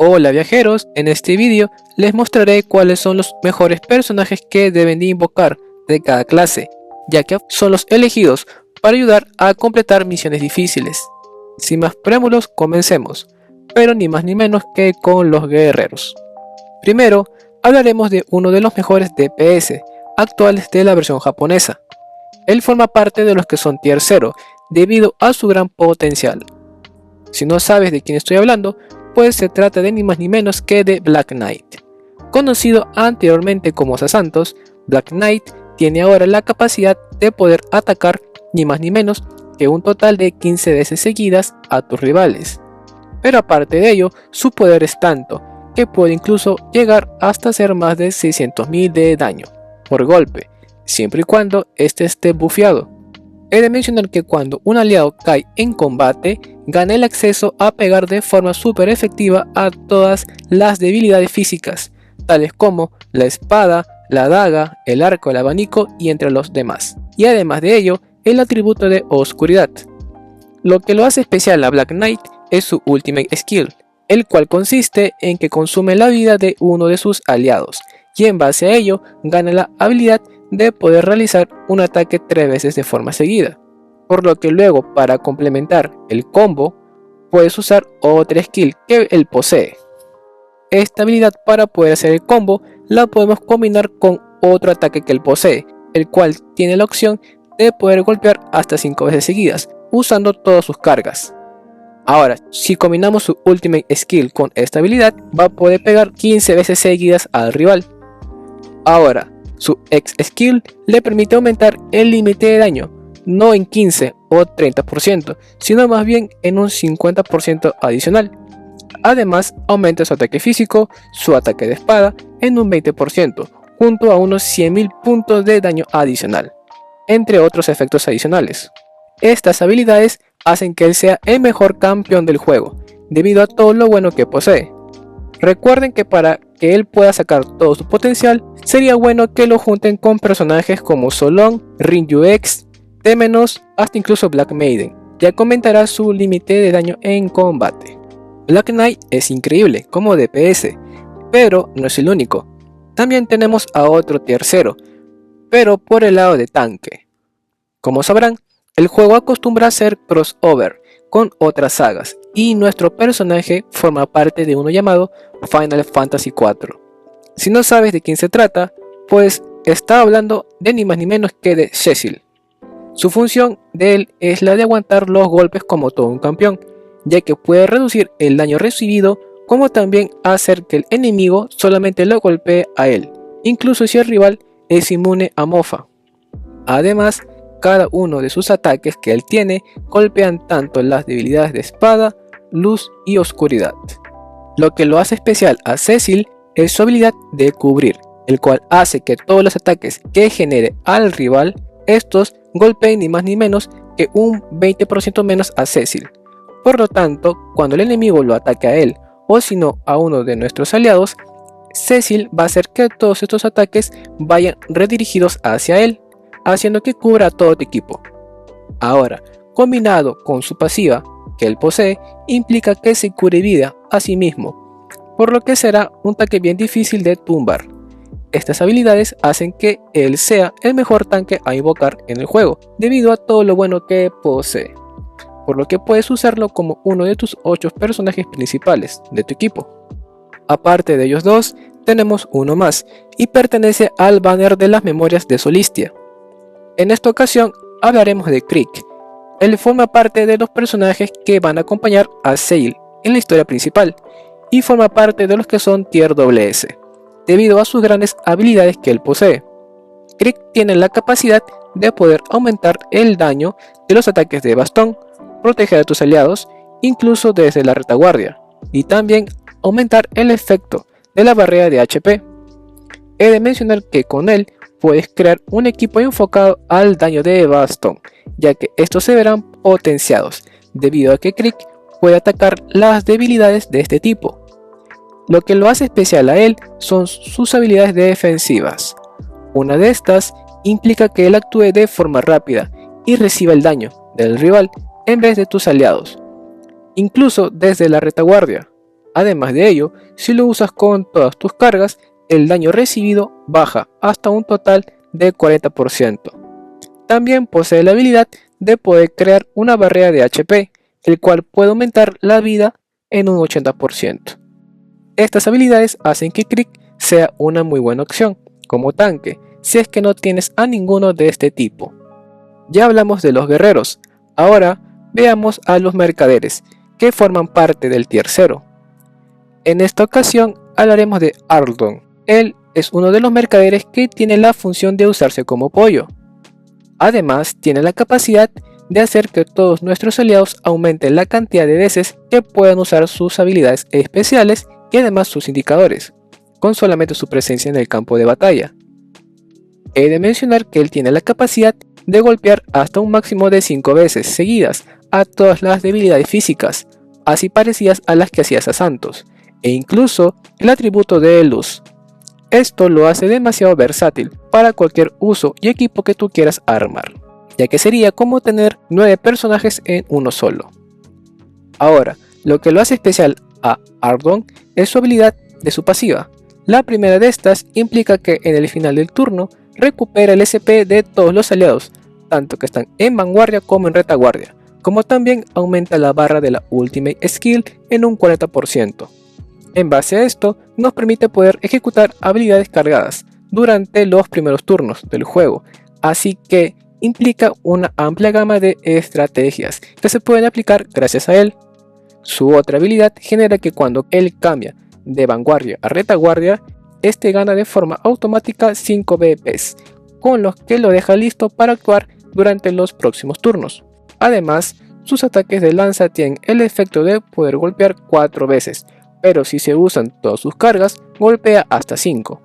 Hola viajeros, en este vídeo les mostraré cuáles son los mejores personajes que deben de invocar de cada clase, ya que son los elegidos para ayudar a completar misiones difíciles. Sin más preámbulos, comencemos, pero ni más ni menos que con los guerreros. Primero, hablaremos de uno de los mejores DPS actuales de la versión japonesa. Él forma parte de los que son tier 0 debido a su gran potencial. Si no sabes de quién estoy hablando, pues se trata de ni más ni menos que de Black Knight. Conocido anteriormente como Sasantos, Black Knight tiene ahora la capacidad de poder atacar ni más ni menos que un total de 15 veces seguidas a tus rivales. Pero aparte de ello, su poder es tanto que puede incluso llegar hasta hacer más de 600.000 de daño por golpe, siempre y cuando este esté bufeado. He de mencionar que cuando un aliado cae en combate, gana el acceso a pegar de forma súper efectiva a todas las debilidades físicas, tales como la espada, la daga, el arco, el abanico y entre los demás. Y además de ello, el atributo de oscuridad. Lo que lo hace especial a Black Knight es su Ultimate Skill, el cual consiste en que consume la vida de uno de sus aliados, y en base a ello gana la habilidad de poder realizar un ataque 3 veces de forma seguida, por lo que luego para complementar el combo puedes usar otra skill que él posee. Esta habilidad para poder hacer el combo la podemos combinar con otro ataque que él posee, el cual tiene la opción de poder golpear hasta 5 veces seguidas usando todas sus cargas. Ahora, si combinamos su Ultimate Skill con esta habilidad, va a poder pegar 15 veces seguidas al rival. Ahora, su X Skill le permite aumentar el límite de daño, no en 15 o 30%, sino más bien en un 50% adicional. Además, aumenta su ataque físico, su ataque de espada en un 20%, junto a unos 100.000 puntos de daño adicional, entre otros efectos adicionales. Estas habilidades hacen que él sea el mejor campeón del juego, debido a todo lo bueno que posee. Recuerden que para que él pueda sacar todo su potencial, sería bueno que lo junten con personajes como Solon, Rinju X, Temenos, hasta incluso Black Maiden, ya comentará su límite de daño en combate. Black Knight es increíble como DPS, pero no es el único. También tenemos a otro tier 0, pero por el lado de tanque. Como sabrán, el juego acostumbra a hacer crossover con otras sagas, y nuestro personaje forma parte de uno llamado Final Fantasy IV. Si no sabes de quién se trata, pues está hablando de ni más ni menos que de Cecil. Su función de él es la de aguantar los golpes como todo un campeón, ya que puede reducir el daño recibido, como también hacer que el enemigo solamente lo golpee a él, incluso si el rival es inmune a mofa. Además, cada uno de sus ataques que él tiene golpean tanto las debilidades de espada, luz y oscuridad. Lo que lo hace especial a Cecil es su habilidad de cubrir, el cual hace que todos los ataques que genere al rival, estos golpeen ni más ni menos que un 20% menos a Cecil. Por lo tanto, cuando el enemigo lo ataque a él, o si no a uno de nuestros aliados, Cecil va a hacer que todos estos ataques vayan redirigidos hacia él, haciendo que cubra a todo tu equipo. Ahora, combinado con su pasiva que él posee, implica que se cure vida a sí mismo, por lo que será un tanque bien difícil de tumbar. Estas habilidades hacen que él sea el mejor tanque a invocar en el juego, debido a todo lo bueno que posee, por lo que puedes usarlo como uno de tus 8 personajes principales de tu equipo. Aparte de ellos dos, tenemos uno más, y pertenece al banner de las memorias de Solistia. En esta ocasión hablaremos de Krieg. Él forma parte de los personajes que van a acompañar a Sail en la historia principal, y forma parte de los que son tier S, debido a sus grandes habilidades que él posee. Krieg tiene la capacidad de poder aumentar el daño de los ataques de bastón, proteger a tus aliados, incluso desde la retaguardia, y también aumentar el efecto de la barrera de HP. He de mencionar que con él puedes crear un equipo enfocado al daño de bastón, ya que estos se verán potenciados, debido a que Krieg puede atacar las debilidades de este tipo. Lo que lo hace especial a él son sus habilidades defensivas. Una de estas implica que él actúe de forma rápida y reciba el daño del rival en vez de tus aliados, incluso desde la retaguardia. Además de ello, si lo usas con todas tus cargas, el daño recibido baja hasta un total de 40%. También posee la habilidad de poder crear una barrera de HP, el cual puede aumentar la vida en un 80%. Estas habilidades hacen que Krieg sea una muy buena opción como tanque, si es que no tienes a ninguno de este tipo. Ya hablamos de los guerreros, ahora veamos a los mercaderes, que forman parte del tier 0. En esta ocasión hablaremos de Ardon. Él es uno de los mercaderes que tiene la función de usarse como apoyo. Además, tiene la capacidad de hacer que todos nuestros aliados aumenten la cantidad de veces que puedan usar sus habilidades especiales y además sus indicadores, con solamente su presencia en el campo de batalla. He de mencionar que él tiene la capacidad de golpear hasta un máximo de 5 veces seguidas a todas las debilidades físicas, así parecidas a las que hacía Sasantos, e incluso el atributo de luz. Esto lo hace demasiado versátil para cualquier uso y equipo que tú quieras armar, ya que sería como tener 9 personajes en uno solo. Ahora, lo que lo hace especial a Ardon es su habilidad de su pasiva. La primera de estas implica que en el final del turno recupera el SP de todos los aliados, tanto que están en vanguardia como en retaguardia, como también aumenta la barra de la Ultimate Skill en un 40%. En base a esto, nos permite poder ejecutar habilidades cargadas durante los primeros turnos del juego, así que implica una amplia gama de estrategias que se pueden aplicar gracias a él. Su otra habilidad genera que cuando él cambia de vanguardia a retaguardia, este gana de forma automática 5 BPs, con los que lo deja listo para actuar durante los próximos turnos. Además, sus ataques de lanza tienen el efecto de poder golpear 4 veces, pero si se usan todas sus cargas, golpea hasta 5.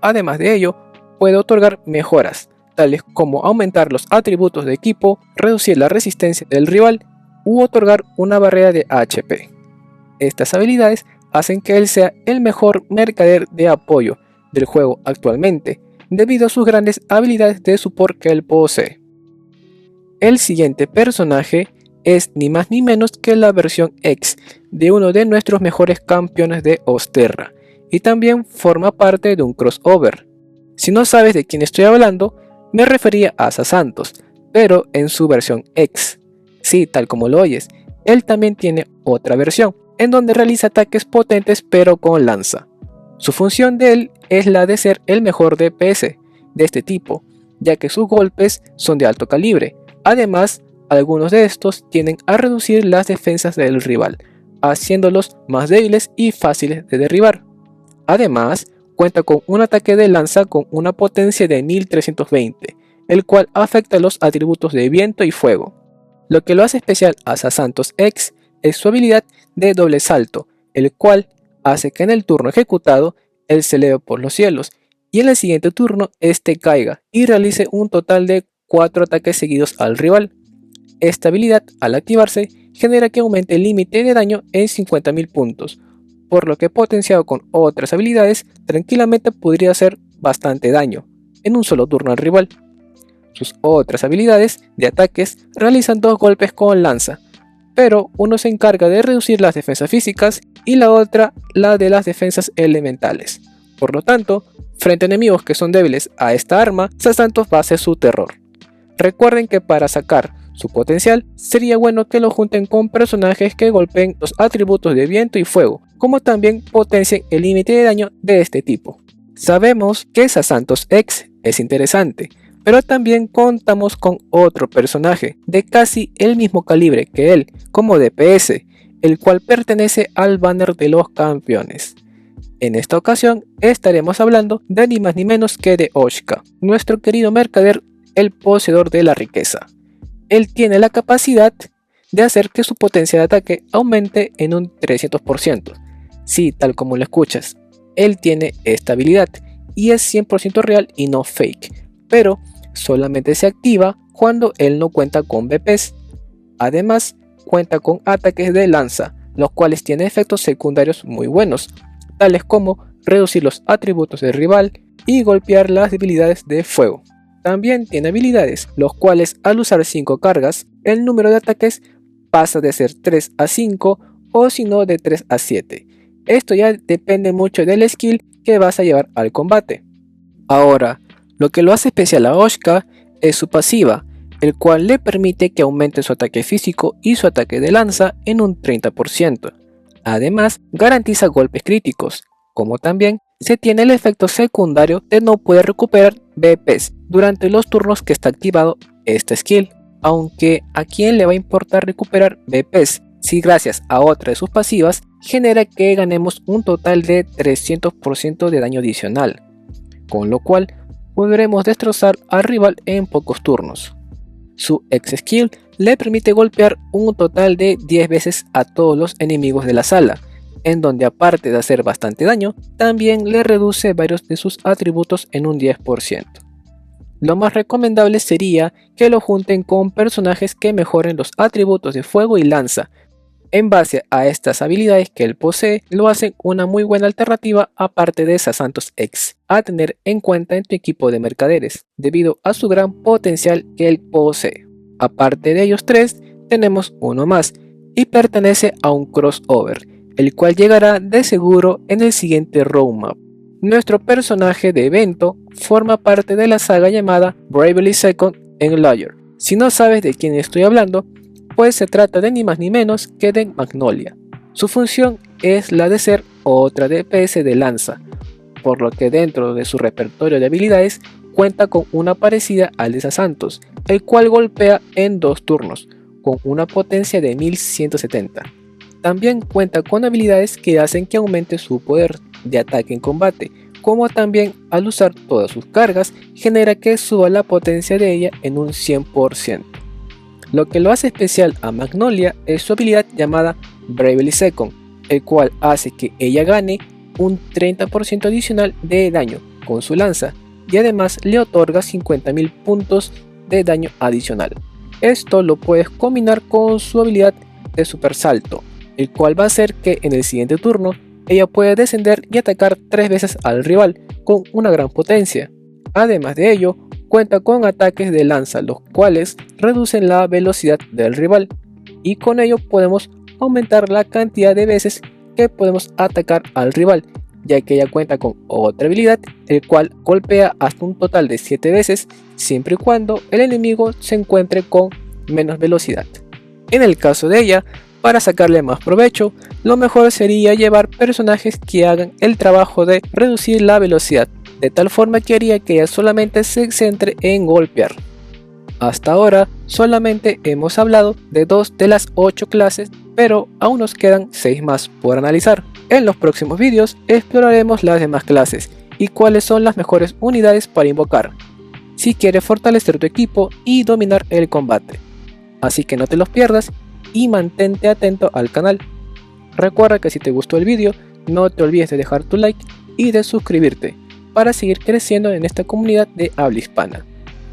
Además de ello, puede otorgar mejoras, tales como aumentar los atributos de equipo, reducir la resistencia del rival u otorgar una barrera de HP. Estas habilidades hacen que él sea el mejor mercader de apoyo del juego actualmente, debido a sus grandes habilidades de support que él posee. El siguiente personaje es ni más ni menos que la versión X de uno de nuestros mejores campeones de Osterra, y también forma parte de un crossover. Si no sabes de quién estoy hablando, me refería a Sasantos, pero en su versión X. Sí, tal como lo oyes, él también tiene otra versión, en donde realiza ataques potentes pero con lanza. Su función de él es la de ser el mejor DPS de este tipo, ya que sus golpes son de alto calibre. Además, algunos de estos tienden a reducir las defensas del rival, haciéndolos más débiles y fáciles de derribar. Además, cuenta con un ataque de lanza con una potencia de 1320, el cual afecta los atributos de viento y fuego. Lo que lo hace especial a Sasantos X es su habilidad de doble salto, el cual hace que en el turno ejecutado él se eleve por los cielos y en el siguiente turno este caiga y realice un total de 4 ataques seguidos al rival. Esta habilidad, al activarse, genera que aumente el límite de daño en 50.000 puntos, por lo que potenciado con otras habilidades tranquilamente podría hacer bastante daño en un solo turno al rival. Sus otras habilidades de ataques realizan 2 golpes con lanza, pero uno se encarga de reducir las defensas físicas y la otra la de las defensas elementales. Por lo tanto, frente a enemigos que son débiles a esta arma, Sasantos va a ser su terror. Recuerden que para sacar su potencial, sería bueno que lo junten con personajes que golpeen los atributos de viento y fuego, como también potencien el límite de daño de este tipo. Sabemos que Sasantos X es interesante, pero también contamos con otro personaje de casi el mismo calibre que él, como DPS, el cual pertenece al banner de los campeones. En esta ocasión estaremos hablando de ni más ni menos que de Oshka, nuestro querido mercader, el poseedor de la riqueza. Él tiene la capacidad de hacer que su potencia de ataque aumente en un 300%. Sí, tal como lo escuchas, él tiene esta habilidad y es 100% real y no fake, pero solamente se activa cuando él no cuenta con BPs. Además, cuenta con ataques de lanza, los cuales tienen efectos secundarios muy buenos, tales como reducir los atributos del rival y golpear las debilidades de fuego. También tiene habilidades, los cuales al usar 5 cargas, el número de ataques pasa de ser 3 a 5 o si no de 3 a 7, Esto ya depende mucho del skill que vas a llevar al combate. Ahora, lo que lo hace especial a Oshka es su pasiva, el cual le permite que aumente su ataque físico y su ataque de lanza en un 30%. Además, garantiza golpes críticos, como también se tiene el efecto secundario de no poder recuperar BPs durante los turnos que está activado esta skill. Aunque a quién le va a importar recuperar BPs si gracias a otra de sus pasivas genera que ganemos un total de 300% de daño adicional, con lo cual podremos destrozar al rival en pocos turnos. Su X skill le permite golpear un total de 10 veces a todos los enemigos de la sala, en donde aparte de hacer bastante daño, también le reduce varios de sus atributos en un 10%. Lo más recomendable sería que lo junten con personajes que mejoren los atributos de fuego y lanza. En base a estas habilidades que él posee, lo hacen una muy buena alternativa aparte de Sasantos X, a tener en cuenta en tu equipo de mercaderes, debido a su gran potencial que él posee. Aparte de ellos tres, tenemos uno más, y pertenece a un crossover, el cual llegará de seguro en el siguiente roadmap. Nuestro personaje de evento forma parte de la saga llamada Bravely Second en Lawyer. Si no sabes de quién estoy hablando, pues se trata de ni más ni menos que de Magnolia. Su función es la de ser otra DPS de lanza, por lo que dentro de su repertorio de habilidades cuenta con una parecida al de Sasantos, el cual golpea en 2 turnos, con una potencia de 1170. También cuenta con habilidades que hacen que aumente su poder de ataque en combate, como también al usar todas sus cargas genera que suba la potencia de ella en un 100%. Lo que lo hace especial a Magnolia es su habilidad llamada Bravely Second, el cual hace que ella gane un 30% adicional de daño con su lanza y además le otorga 50.000 puntos de daño adicional. Esto lo puedes combinar con su habilidad de super salto, el cual va a hacer que en el siguiente turno ella puede descender y atacar 3 veces al rival con una gran potencia. Además de ello, cuenta con ataques de lanza, los cuales reducen la velocidad del rival, y con ello podemos aumentar la cantidad de veces que podemos atacar al rival, ya que ella cuenta con otra habilidad, el cual golpea hasta un total de 7 veces, siempre y cuando el enemigo se encuentre con menos velocidad. En el caso de ella, para sacarle más provecho, lo mejor sería llevar personajes que hagan el trabajo de reducir la velocidad, de tal forma que haría que ella solamente se centre en golpear. Hasta ahora solamente hemos hablado de 2 de las 8 clases, pero aún nos quedan 6 más por analizar. En los próximos vídeos exploraremos las demás clases y cuáles son las mejores unidades para invocar, si quieres fortalecer tu equipo y dominar el combate. Así que no te los pierdas y mantente atento al canal. Recuerda que si te gustó el vídeo, no te olvides de dejar tu like y de suscribirte para seguir creciendo en esta comunidad de habla hispana.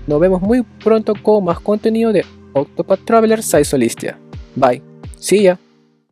Nos vemos muy pronto con más contenido de Octopath Traveler 6 Solistia. Bye. See ya.